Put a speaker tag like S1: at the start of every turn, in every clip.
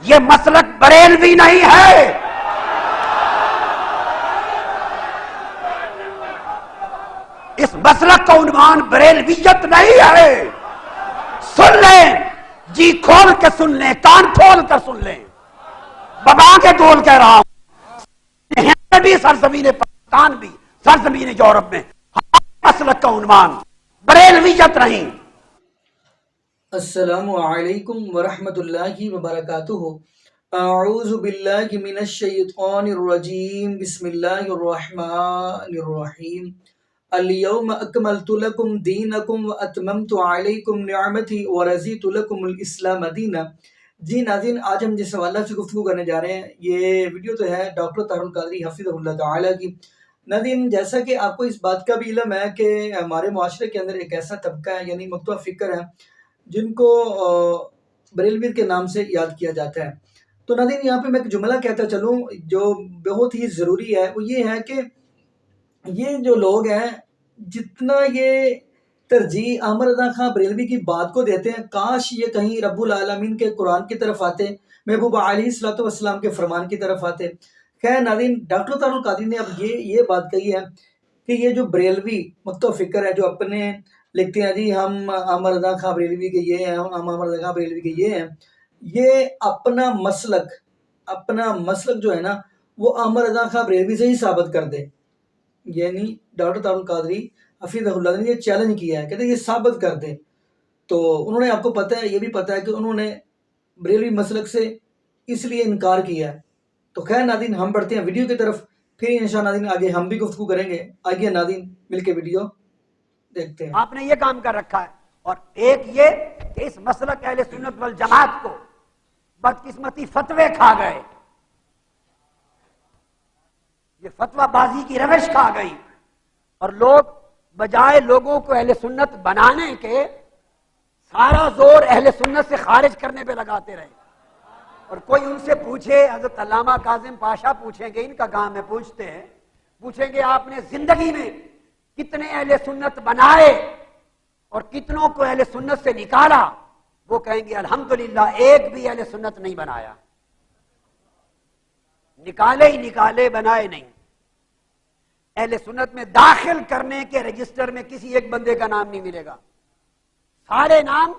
S1: یہ مسلک بریلوی نہیں ہے، اس مسلک کا عنوان بریلویت نہیں ہے۔ سن لیں، جی کھول کے سن لیں، کان کھول کر سن لیں، ببا کے دول کہہ رہا ہوں، ہند بھی سرزمین پاکستان بھی سرزمین یورپ میں مسلک کا عنوان بریلویت نہیں۔
S2: السلام علیکم ورحمۃ اللہ وبرکاتہ۔ اعوذ باللہ من الشیطان الرجیم، بسم اللہ الرحمن الرحیم۔ اليوم اکملت لکم دینکم واتممت علیکم نعمتی ورضیت لکم الاسلام دینا۔ جی ناظرین، آج ہم جس حوالہ سے گفتگو کرنے جا رہے ہیں، یہ ویڈیو تو ہے ڈاکٹر طاہر القادری حفظہ اللہ تعالیٰ کی۔ ناظرین، جیسا کہ آپ کو اس بات کا بھی علم ہے کہ ہمارے معاشرے کے اندر ایک ایسا طبقہ ہے، یعنی مکتوب فکر ہے، جن کو بریلویت کے نام سے یاد کیا جاتا ہے۔ تو ناظرین، یہاں پہ میں ایک جملہ کہتا چلوں جو بہت ہی ضروری ہے، وہ یہ ہے کہ یہ جو لوگ ہیں، جتنا یہ ترجیح احمد رضا خان بریلوی کی بات کو دیتے ہیں، کاش یہ کہیں رب العالمین کے قرآن کی طرف آتے، محبوب علیہ الصلوۃ والسلام کے فرمان کی طرف آتے۔ خیر ناظرین، ڈاکٹر طاہر القادری نے اب یہ بات کہی ہے کہ یہ جو بریلوی مکتوب فکر ہے، جو اپنے لکھتے ہیں جی ہم احمد رضا خان بریلوی کے یہ ہیں، ہم احمد رضا خان بریلوی کے یہ ہیں، یہ اپنا مسلک جو ہے نا، وہ احمد رضا خان بریلوی سے ہی ثابت کر دے۔ یعنی ڈاکٹر طاہر القادری حفظہ اللہ نے یہ چیلنج کیا ہے، کہتے ہیں یہ ثابت کر دے۔ تو انہوں نے، آپ کو پتہ ہے، یہ بھی پتہ ہے کہ انہوں نے بریلوی مسلک سے اس لیے انکار کیا ہے۔ تو خیر ناظرین، ہم بڑھتے ہیں ویڈیو کی طرف، پھر انشاءاللہ ناظرین آگے ہم بھی گفتگو کریں گے۔ آئیے ناظرین مل کے ویڈیو دیکھتے ہیں۔
S1: آپ نے یہ کام کر رکھا ہے، اور ایک یہ کہ اس مسلک اہل سنت والجماعت کو بدقسمتی فتوے کھا گئے، یہ فتوہ بازی کی روش کھا گئی، اور لوگ بجائے لوگوں کو اہل سنت بنانے کے سارا زور اہل سنت سے خارج کرنے پہ لگاتے رہے۔ اور کوئی ان سے پوچھے، حضرت علامہ کاظم پاشا پوچھیں گے، ان کا کام ہے، پوچھتے ہیں، پوچھیں گے آپ نے زندگی میں کتنے اہل سنت بنائے اور کتنوں کو اہل سنت سے نکالا؟ وہ کہیں گے الحمدللہ ایک بھی اہل سنت نہیں بنایا، نکالے ہی نکالے، بنائے نہیں۔ اہل سنت میں داخل کرنے کے رجسٹر میں کسی ایک بندے کا نام نہیں ملے گا، سارے نام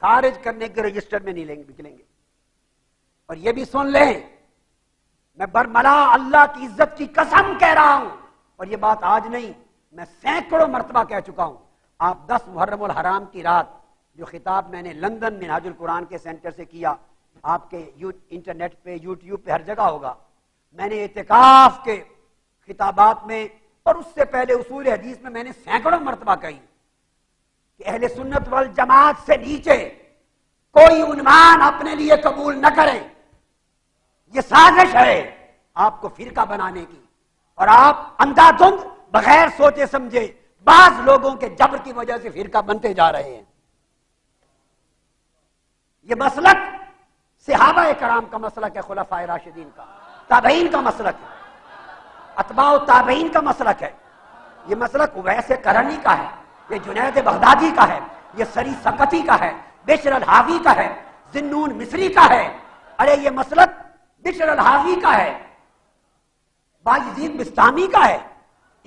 S1: خارج کرنے کے رجسٹر میں نہیں نکلیں گے۔ اور یہ بھی سن لیں، میں برملا اللہ کی عزت کی قسم کہہ رہا ہوں، اور یہ بات آج نہیں، میں سینکڑوں مرتبہ کہہ چکا ہوں۔ آپ 10 محرم الحرام کی رات جو خطاب میں نے لندن منہاج القرآن کے سینٹر سے کیا، آپ کے انٹرنیٹ پہ، یوٹیوب پہ ہر جگہ ہوگا، میں نے اعتکاف کے خطابات میں اور اس سے پہلے اصول حدیث میں نے سینکڑوں مرتبہ کہی کہ اہل سنت والجماعت سے نیچے کوئی عنوان اپنے لیے قبول نہ کریں، یہ سازش ہے آپ کو فرقہ بنانے کی، اور آپ اندھا دھند بغیر سوچے سمجھے بعض لوگوں کے جبر کی وجہ سے فرقہ بنتے جا رہے ہیں۔ یہ مسلک صحابہ کرام کا مسلک ہے، خلفائے راشدین کا، تابعین کا مسلک ہے، اتباع تابعین کا مسلک ہے۔ یہ مسلک اویس قرنی کا ہے، یہ جنید بغدادی کا ہے، یہ سری سقطی کا ہے، بشر الحاوی کا ہے، ذنون مصری کا ہے، ارے یہ مسلک بشر الحاوی کا ہے، بایزید بستامی کا ہے،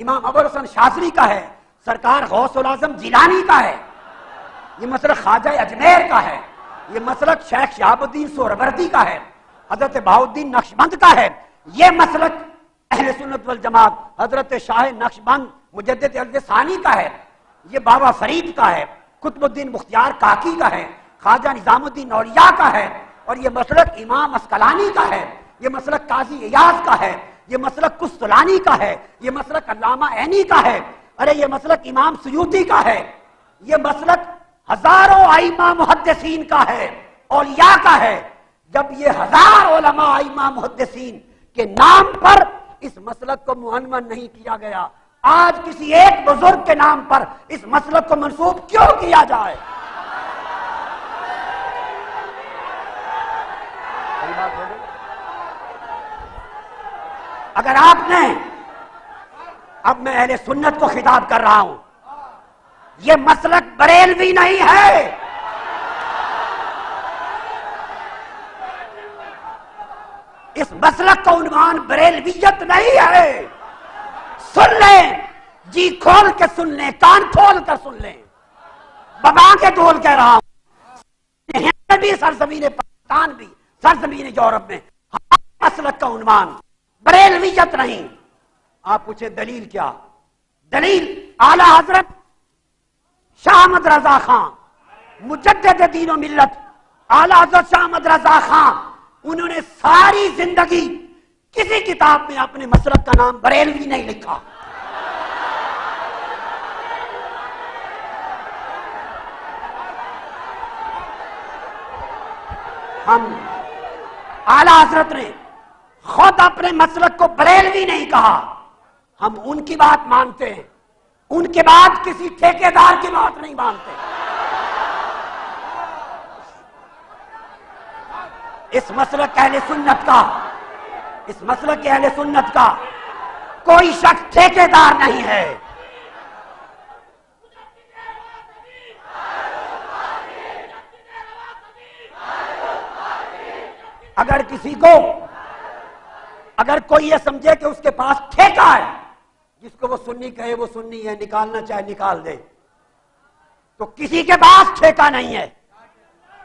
S1: امام ابوالحسن شاذلی کا ہے، سرکار غوث العظم جیلانی کا ہے، یہ مسلک خواجہ اجمیر کا ہے، یہ مسلک شیخ شہاب الدین سہروردی کا ہے، حضرت بہاؤالدین نقشبند کا ہے، یہ مسلک اہل سنت والجماعت حضرت شاہ نقشبند مجدد الثانی کا ہے، یہ بابا فرید کا ہے، قطب الدین بختیار کاکی کا ہے، خواجہ نظام الدین اولیاء کا ہے، اور یہ مسلک امام اسقلانی کا ہے، یہ مسلک قاضی ایاز کا ہے، یہ مسلک قسطلانی کا ہے، یہ مسلک علامہ عینی کا ہے، ارے یہ مسلک امام سیوطی کا ہے، یہ مسلک ہزاروں ائمہ محدثین کا ہے، اولیاء کا ہے۔ جب یہ 1000 علماء ائمہ محدثین کے نام پر اس مسلک کو معنون نہیں کیا گیا، آج کسی ایک بزرگ کے نام پر اس مسلک کو منسوب کیوں کیا جائے؟ اگر آپ نے، اب میں اہل سنت کو خطاب کر رہا ہوں، یہ مسلک بریلوی نہیں ہے، اس مسلک کا عنوان بریلویت نہیں ہے. سن لیں، جی کھول کے سن لیں، کان کھول کر سن لیں. ببا کے ڈول کہہ رہا ہوں، ہند بھی سرزمین پاکستان بھی سرزمین یورپ میں مسلک کا عنوان بریلویت نہیں. آپ پوچھیں دلیل کیا؟ دلیل اعلی حضرت شاہ احمد رضا خان مجدد دین و ملت، اعلی حضرت شاہ احمد رضا خان، انہوں نے ساری زندگی کسی کتاب میں اپنے مسلک کا نام بریلوی نہیں لکھا. ہم اعلی حضرت نے خود اپنے مسلک کو بریلوی نہیں کہا. ہم ان کی بات مانتے ہیں، ان کے بعد کسی ٹھیکیدار کی بات نہیں مانتے. اس مسلک اہل سنت کا، اس مسلک کے اہل سنت کا کوئی شخص ٹھیکیدار نہیں ہے. اگر کسی کو، اگر کوئی یہ سمجھے کہ اس کے پاس ٹھیکہ ہے، جس کو وہ سنی کہے وہ سنی ہے، نکالنا چاہے نکال دے، تو کسی کے پاس ٹھیکہ نہیں ہے.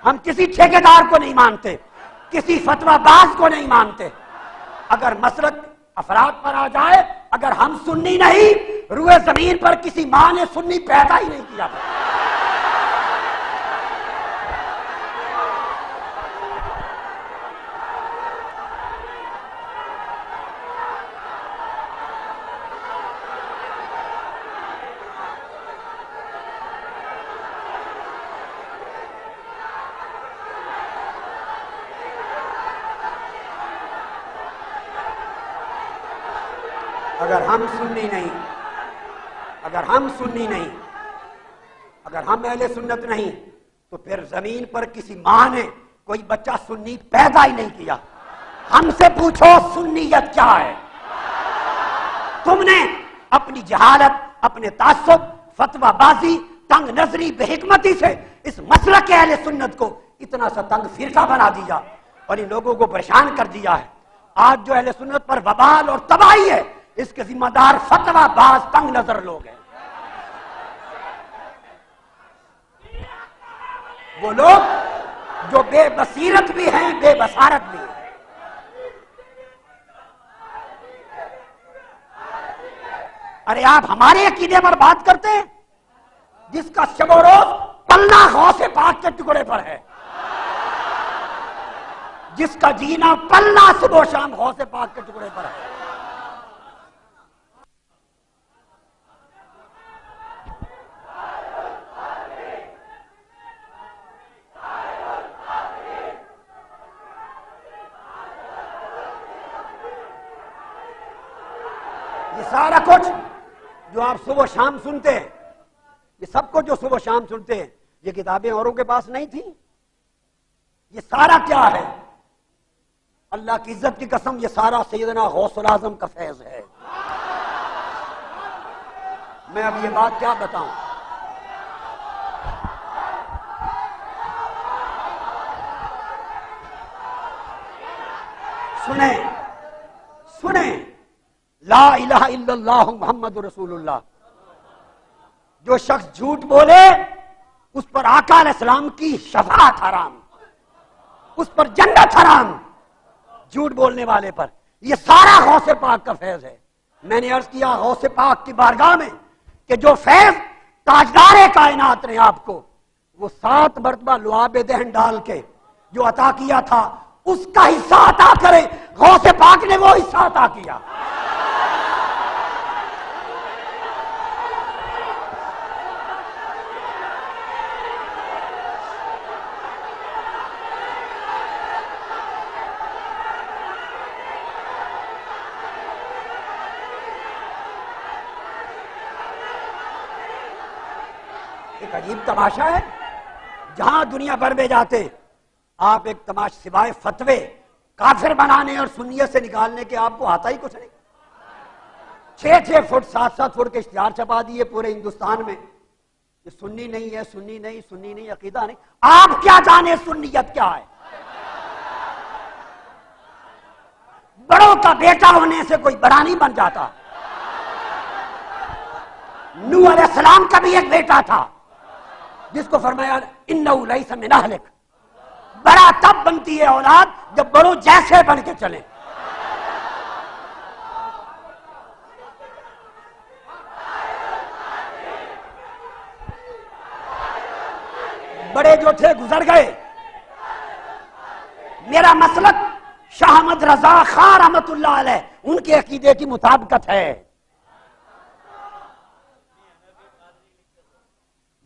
S1: ہم کسی ٹھیکیدار کو نہیں مانتے، کسی فتویٰ باز کو نہیں مانتے. اگر مسلک افراد پر آ جائے، اگر ہم سنی نہیں، روئے زمین پر کسی ماں نے سنی پیدا ہی نہیں کیا. اگر ہم سنی نہیں، اگر ہم سنی نہیں، اگر ہم اہل سنت نہیں، تو پھر زمین پر کسی ماں نے کوئی بچہ سنی پیدا ہی نہیں کیا. ہم سے پوچھو سنیت کیا ہے؟ تم نے اپنی جہالت، اپنے تعصب، فتویٰ بازی، تنگ نظری، بے حکمتی سے اس مسلک کے اہل سنت کو اتنا سا تنگ فرقہ بنا دیا اور ان لوگوں کو پریشان کر دیا ہے. آج جو اہل سنت پر وبال اور تباہی ہے، اس کے ذمہ دار فتویٰ باز تنگ نظر لوگ ہیں. وہ لوگ جو بے بصیرت بھی ہیں، بے بصارت بھی ہیں. ارے آپ ہمارے عقیدے پر بات کرتے ہیں جس کا شب و روز پلہ غوث پاک کے ٹکڑے پر ہے، جس کا جینا پلہ صبح و شام غوث پاک کے ٹکڑے پر ہے. یہ سارا کچھ جو آپ صبح و شام سنتے ہیں، یہ سب کچھ جو صبح و شام سنتے ہیں، یہ کتابیں اوروں کے پاس نہیں تھیں. یہ سارا کیا ہے؟ اللہ کی عزت کی قسم، یہ سارا سیدنا غوث الاعظم کا فیض ہے. میں اب یہ بات کیا بتاؤں؟ سنیں سنیں، لا الہ الا اللہ محمد رسول اللہ. جو شخص جھوٹ بولے اس پر آقا علیہ السلام کی شفاعت حرام، اس پر جنت حرام. جھوٹ بولنے والے پر یہ سارا غوث پاک کا فیض ہے. میں نے عرض کیا غوث پاک کی بارگاہ میں کہ جو فیض تاجدار کائنات نے آپ کو وہ 7 مرتبہ لعاب دہن ڈال کے جو عطا کیا تھا، اس کا حصہ عطا کرے. غوث پاک نے وہ حصہ عطا کیا. ایک عجیب تماشا ہے، جہاں دنیا بھر میں جاتے آپ ایک تماشا سوائے فتوے کافر بنانے اور سنیت سے نکالنے کے آپ کو آتا ہی کچھ نہیں. 6 فٹ 7 فٹ کے اشتہار چھپا دیے پورے ہندوستان میں، یہ سنی نہیں ہے، سنی نہیں، سنی نہیں، عقیدہ نہیں. آپ کیا جانے سنیت کیا ہے؟ نو کا بیٹا ہونے سے کوئی بڑا نہیں بن جاتا. نوح علیہ السلام کا بھی ایک بیٹا تھا جس کو فرمایا انہ لیس من اہلک. بڑا تب بنتی ہے اولاد جب بڑوں جیسے بن کے چلیں. بڑے جو تھے گزر گئے. میرا مسلک شاہ احمد رضا خان رحمت اللہ علیہ ان کے عقیدے کی مطابقت ہے.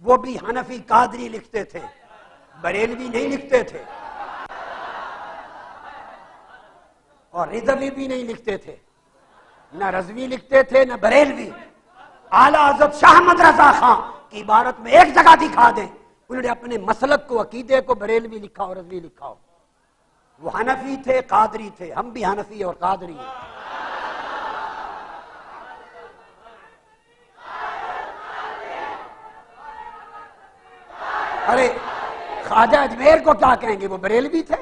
S1: وہ بھی حنفی قادری لکھتے تھے، بریلوی نہیں لکھتے تھے، اور رضوی بھی نہیں لکھتے تھے. نہ رضوی لکھتے تھے نہ بریلوی. اعلیٰ حضرت شاہ احمد رضا خان کی عبارت میں ایک جگہ دکھا دیں انہوں نے اپنے مسلک کو، عقیدے کو بریلوی لکھا اور رضوی لکھا ہو. وہ حنفی تھے، قادری تھے. ہم بھی حنفی اور قادری ہیں. ارے خواجہ اجمیر کو کیا کہیں گے؟ وہ بریلوی تھے.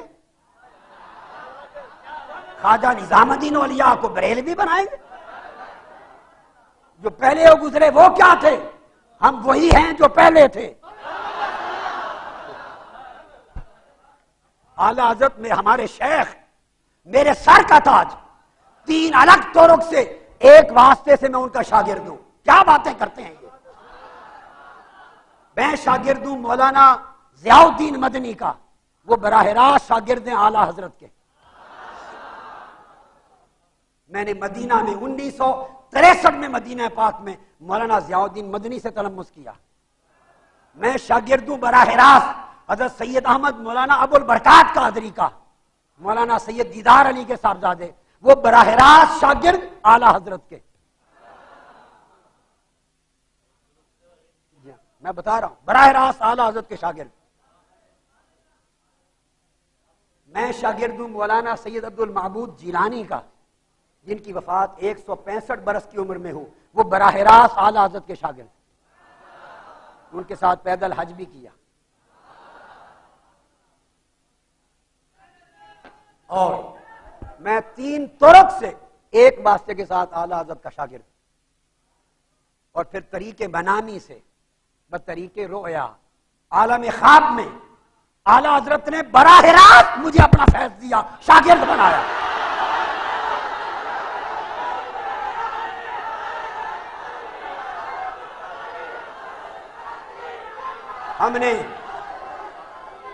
S1: خواجہ نظام الدین اولیاء کو بریلوی بنائیں گے؟ جو پہلے وہ گزرے وہ کیا تھے؟ ہم وہی ہیں جو پہلے تھے. اعلیٰ حضرت میں ہمارے شیخ میرے سر کا تاج، 3 الگ طرق سے ایک واسطے سے میں ان کا شاگرد ہوں. کیا باتیں کرتے ہیں یہ؟ میں شاگرد ہوں مولانا ضیاء الدین مدنی کا، وہ براہ راست شاگرد ہیں اعلیٰ حضرت کے. میں نے مدینہ میں 1963 میں مدینہ پاک میں مولانا ضیاء الدین مدنی سے تلمس کیا. میں شاگرد ہوں براہ راست حضرت سید احمد مولانا ابو البرکات قادری کا، مولانا سید دیدار علی کے صاحبزادے، وہ براہ راست شاگرد اعلیٰ حضرت کے. میں بتا رہا ہوں براہ راست اعلیٰ حضرت کے شاگرد. میں شاگرد ہوں مولانا سید عبد المعبود جیلانی کا، جن کی وفات 165 برس کی عمر میں ہو. وہ براہ راست اعلیٰ حضرت کے شاگرد. ان کے ساتھ پیدل حج بھی کیا. اور میں 3 طرق سے ایک واسطے کے ساتھ اعلیٰ حضرت کا شاگرد. اور پھر طریق منامی سے بطریق رؤیا عالم خواب میں اعلیٰ حضرت نے براہ راست مجھے اپنا فیض دیا، شاگرد بنایا.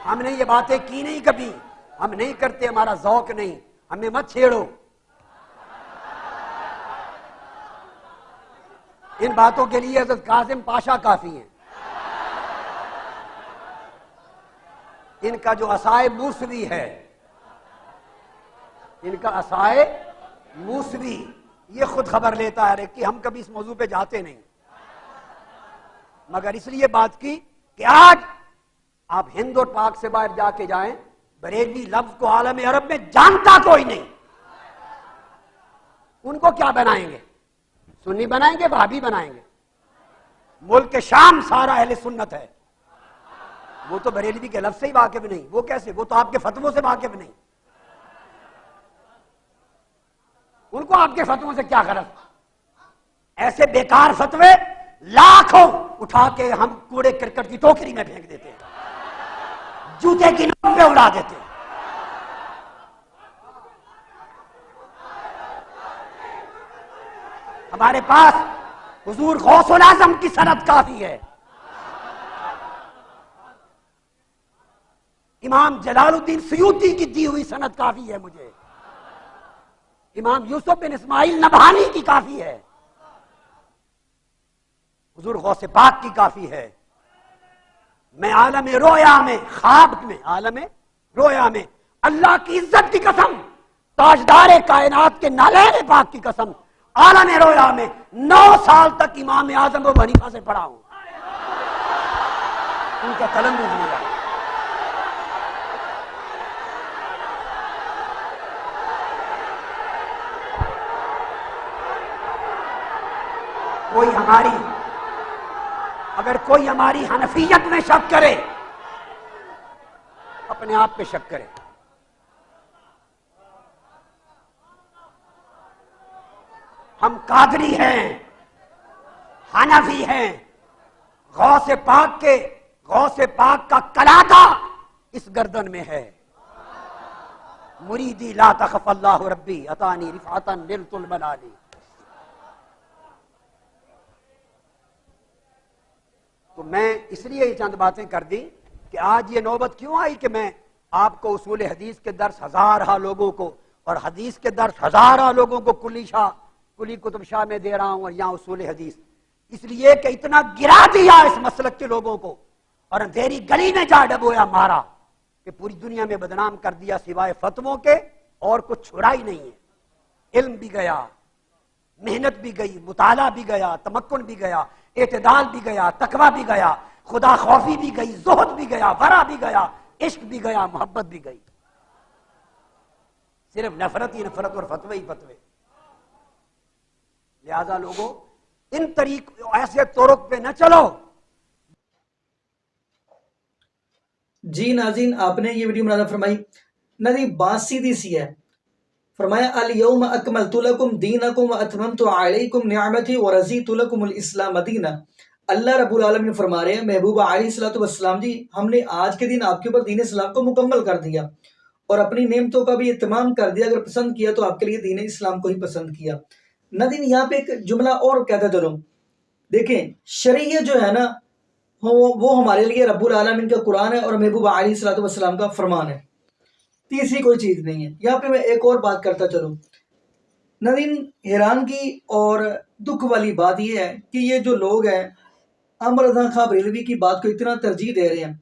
S1: ہم نے یہ باتیں کی نہیں کبھی، ہم نہیں کرتے، ہمارا ذوق نہیں، ہمیں مت چھیڑو. ان باتوں کے لیے حضرت قاسم پاشا کافی ہیں. ان کا جو عصائے موسوی ہے، ان کا عصائے موسوی یہ خود خبر لیتا ہے کہ ہم کبھی اس موضوع پہ جاتے نہیں، مگر اس لیے بات کی کہ آج آپ ہند اور پاک سے باہر جا کے جائیں، بریلوی لفظ کو عالم عرب میں جانتا کوئی نہیں. ان کو کیا بنائیں گے؟ سنی بنائیں گے، وہابی بنائیں گے؟ ملک شام سارا اہل سنت ہے. وہ تو بریلوی کے لفظ سے ہی واقف نہیں. وہ کیسے؟ وہ تو آپ کے فتووں سے واقف نہیں. ان کو آپ کے فتووں سے کیا غرض؟ ایسے بیکار فتوے لاکھوں اٹھا کے ہم کوڑے کرکٹ کی ٹوکری میں پھینک دیتے ہیں، جوتے کی نوک پہ اڑا دیتے ہیں. ہمارے پاس حضور غوث الاعظم کی سند کافی ہے، امام جلال الدین سیوطی کی دی ہوئی سند کافی ہے، مجھے امام یوسف بن اسماعیل نبہانی کی کافی ہے، حضور غوث پاک کی کافی ہے. میں عالم رویا میں، خواب میں، عالم رویا میں اللہ کی عزت کی قسم، تاجدار کائنات کے نالین پاک کی قسم، عالم رویا میں 9 سال تک امام اعظم ابو حنیفہ سے پڑھا ہوں. ان کا تلمذ لیا. اگر کوئی ہماری حنفیت میں شک کرے، اپنے آپ پہ شک کرے. ہم قادری ہیں، حنفی ہیں، غوث پاک کا کلادہ اس گردن میں ہے۔ مریدی لا تخف اللہ ربی اتانی رفعتا نلت المنالی۔ تو میں اس لیے یہ چند باتیں کر دی کہ آج یہ نوبت کیوں آئی کہ میں آپ کو اصول حدیث کے درس ہزارہ لوگوں کو اور حدیث کے درس ہزارہ لوگوں کو کلی کتب شاہ میں دے رہا ہوں، اور یہاں اصول حدیث، اس لیے کہ اتنا گرا دیا اس مسلک کے لوگوں کو اور اندھیری گلی میں جا ڈبویا مارا کہ پوری دنیا میں بدنام کر دیا، سوائے فتووں کے اور کچھ چھڑا ہی نہیں ہے۔ علم بھی گیا، محنت بھی گئی، مطالعہ بھی گیا، تمکن بھی گیا، اعتدال بھی گیا، تقویٰ بھی گیا، خدا خوفی بھی گئی، زہد بھی گیا، ورع بھی گیا، عشق بھی گیا، محبت بھی گئی، صرف نفرت ہی نفرت اور فتوے ہی فتوے۔ لہذا لوگوں ان طریق ایسے طرق پہ نہ چلو۔
S2: جی ناظرین، آپ نے یہ ویڈیو مناظر فرمائی، ناظرین بات سیدھی سی ہے۔ فرمایا الیوم اکملت لکم دینکم واتممت علیکم نعمتی ورضیت لکم الاسلام دینا۔ اللہ رب العالمین فرما رہے ہیں محبوب علیہ السلام جی، ہم نے آج کے دن آپ کے اوپر دین اسلام کو مکمل کر دیا اور اپنی نعمتوں کا بھی اہتمام کر دیا۔ اگر پسند کیا تو آپ کے لیے دین اسلام کو ہی پسند کیا۔ ناظرین یہاں پہ ایک جملہ اور کہتا چلوں، دیکھیں شریعت جو ہے نا وہ ہمارے لیے رب العالمین کا قرآن ہے اور محبوب علیہ السلام کا فرمان ہے، تیسری کوئی چیز نہیں ہے۔ یہاں پہ میں ایک اور بات کرتا چلوں، ناظرین حیران کی اور دکھ والی بات یہ ہے کہ یہ جو لوگ ہیں احمد رضا خان بریلوی کی بات کو اتنا ترجیح دے رہے ہیں،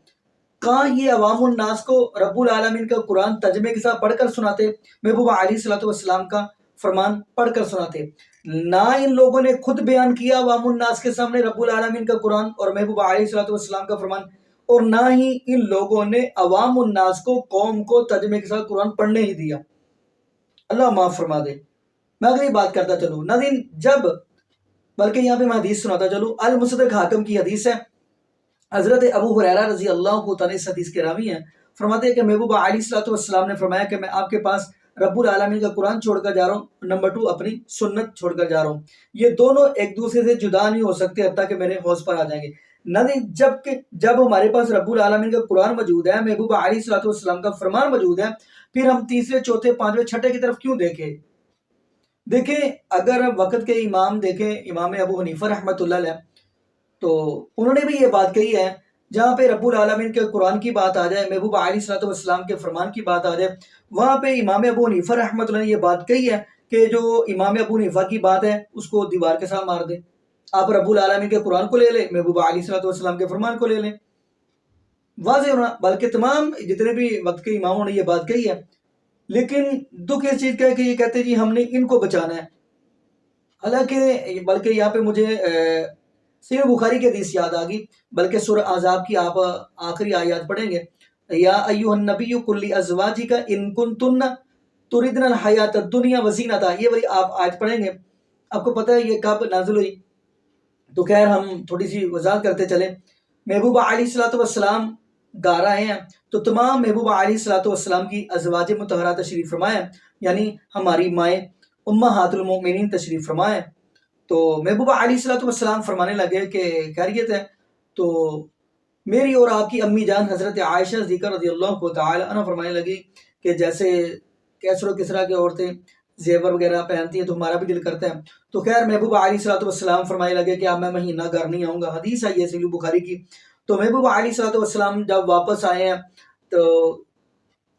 S2: کہاں یہ عوام الناس کو رب العالمین کا قرآن ترجمے کے ساتھ پڑھ کر سناتے، محبوب علیہ السلام کا فرمان پڑھ کر سناتے؟ نہ ان لوگوں نے خود بیان کیا عوام الناس کے سامنے رب العالمین کا قرآن اور محبوب علیہ السلام کا فرمان، اور نہ ہی ان لوگوں نے عوام الناس کو قوم کو ترجمے کے ساتھ قرآن پڑھنے ہی دیا۔ اللہ معاف فرما دے۔ میں اگلی بات کرتا چلوں ناظرین، بلکہ یہاں پہ میں حدیث سناتا چلوں، المصدق حاکم کی حدیث ہے، حضرت ابو ہریرہ رضی اللہ تعالیٰ اس حدیث کے راوی ہیں، فرماتے ہیں کہ محبوب علیہ السلام نے فرمایا کہ میں آپ کے پاس رب العالمین کا قرآن چھوڑ کر جا رہا ہوں، نمبر 2 اپنی سنت چھوڑ کر جا رہا ہوں، یہ دونوں ایک دوسرے سے جدا نہیں ہو سکتے حتیٰ کہ میرے حوض پر آ جائیں گے۔ ناظرین جب ہمارے پاس رب العالمین کا قرآن موجود ہے، محبوب علیہ السلام کا فرمان موجود ہے، پھر ہم تیسرے چوتھے پانچویں چھٹے کی طرف کیوں دیکھیں اگر وقت کے امام دیکھیں، امام ابو حنیفہ رحمۃ اللہ علیہ، تو انہوں نے بھی یہ بات کہی ہے، جہاں پہ رب العالمین کے قرآن کی بات آ جائے، محبوب علیہ السلام کے فرمان کی بات آ جائے، وہاں پہ امام ابو حنیفہ رحمۃ اللہ نے یہ بات کہی ہے کہ جو امام ابو حنیفہ کی بات ہے اس کو دیوار کے ساتھ مار دے، آپ رب العالمین کے قرآن کو لے لیں، محبوب علیہ السلام کے فرمان کو لے لیں، واضح ہونا۔ بلکہ تمام جتنے بھی وقت کے اماموں نے یہ بات کہی ہے، لیکن دکھ اس چیز کا ہے کہ یہ کہتے ہیں جی ہم نے ان کو بچانا ہے، حالانکہ بلکہ یہاں پہ مجھے صحیح بخاری کی حدیث یاد آ گئی، بلکہ سورہ احزاب کی آپ آخری آیات پڑھیں گے، یا ایھا النبی قل لازواجک ان کنتن تردن الحیات الدنیا وزینتہا، یہ والی آپ آیت پڑھیں گے۔ آپ کو پتہ ہے یہ کب نازل ہوئی؟ تو خیر ہم تھوڑی سی وضاحت کرتے چلیں۔ محبوب علیہ السلام گھر آئے ہیں تو تمام محبوب علیہ السلام کی ازواج مطہرات تشریف فرمائے، یعنی ہماری مائیں امہات المؤمنین تشریف فرمائے۔ تو محبوب علیہ السلام فرمانے لگے کہ خیریت ہے؟ تو میری اور آپ کی امی جان حضرت عائشہ صدیقہ رضی اللہ تعالی عنہ فرمانے لگی کہ جیسے کیسر و کسرا کی عورتیں زیور وغیرہ پہنتی ہیں تو ہمارا بھی دل کرتا ہے۔ تو خیر محبوب علیہ السلام فرمانے لگے کہ اب میں مہینہ گھر نہیں آؤں گا، حدیث ہے یہ صحیح بخاری کی۔ تو محبوب علیہ السلام جب واپس آئے ہیں تو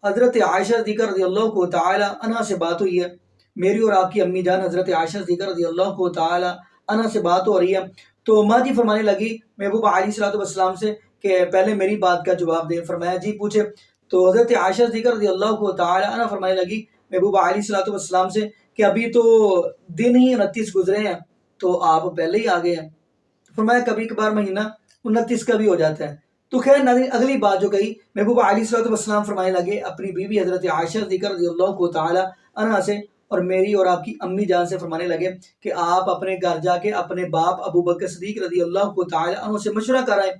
S2: حضرت عائشہ صدیقہ رضی اللہ تعالی عنہ سے بات ہوئی ہے، میری اور آپ کی امی جان حضرت عائشہ صدیقہ رضی اللہ تعالی عنہ سے بات ہو رہی ہے۔ تو ماں جی فرمانے لگی محبوب علیہ السلام سے کہ پہلے میری بات کا جواب دیں۔ فرمایا جی پوچھے۔ تو حضرت عائشہ صدیقہ رضی اللہ تعالی عنہ فرمانے لگی محبوب علیہ السلام سے کہ ابھی تو دن ہی 29 گزرے ہیں تو آپ پہلے ہی آ گئے ہیں۔ فرمایا کبھی کبھار مہینہ 29 کا بھی ہو جاتا ہے۔ تو خیر ناظرین اگلی بات جو کہی، محبوب علیہ السلام فرمانے لگے اپنی بیوی حضرت عائشہ صدیقہ رضی اللہ تعالی عنہ سے اور میری اور آپ کی امی جان سے فرمانے لگے کہ آپ اپنے گھر جا کے اپنے باپ ابو بکر صدیق رضی اللہ تعالی عنہ سے مشورہ کرائیں۔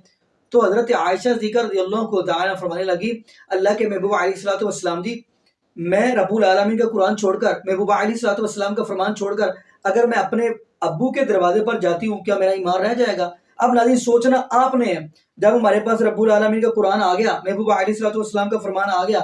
S2: تو حضرت عائشہ صدیقہ رضی اللہ تعالی عنہ فرمانے لگی اللہ کے محبوب علیہ السلام جی، میں رب العالمین کا قرآن چھوڑ کر، محبوب علیہ الصلوۃ والسلام کا فرمان چھوڑ کر اگر میں اپنے ابو کے دروازے پر جاتی ہوں، کیا میرا ایمان رہ جائے گا؟ اب ناظرین سوچنا آپ نے ہے، جب ہمارے پاس رب العالمین کا قرآن آ گیا، محبوب علیہ الصلوۃ والسلام کا فرمان آ گیا،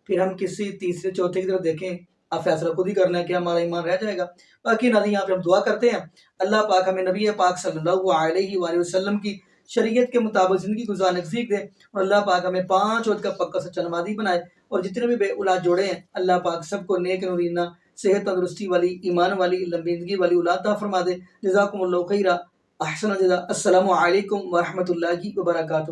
S2: پھر ہم کسی تیسرے چوتھے کی طرف دیکھیں، آپ فیصلہ خود ہی کرنا ہے کہ ہمارا ایمان رہ جائے گا۔ باقی ناظرین یہاں پہ ہم دعا کرتے ہیں اللہ پاک ہمیں نبی پاک صلی اللہ علیہ وآلہ وسلم کی شریعت کے مطابق زندگی گزارنے کی سیکھ دے، اور اللہ پاک ہمیں 5 وقت کا پکا سچا نمازی بنائے، اور جتنے بھی بے اولاد جوڑے ہیں اللہ پاک سب کو نیک نورینہ، صحت تندرستی والی، ایمان والی، لمبی زندگی والی اولاد عطا فرما دے۔ جزاکم اللہ خیرہ، احسن الجزاء۔ السلام علیکم ورحمۃ اللہ وبرکاتہ۔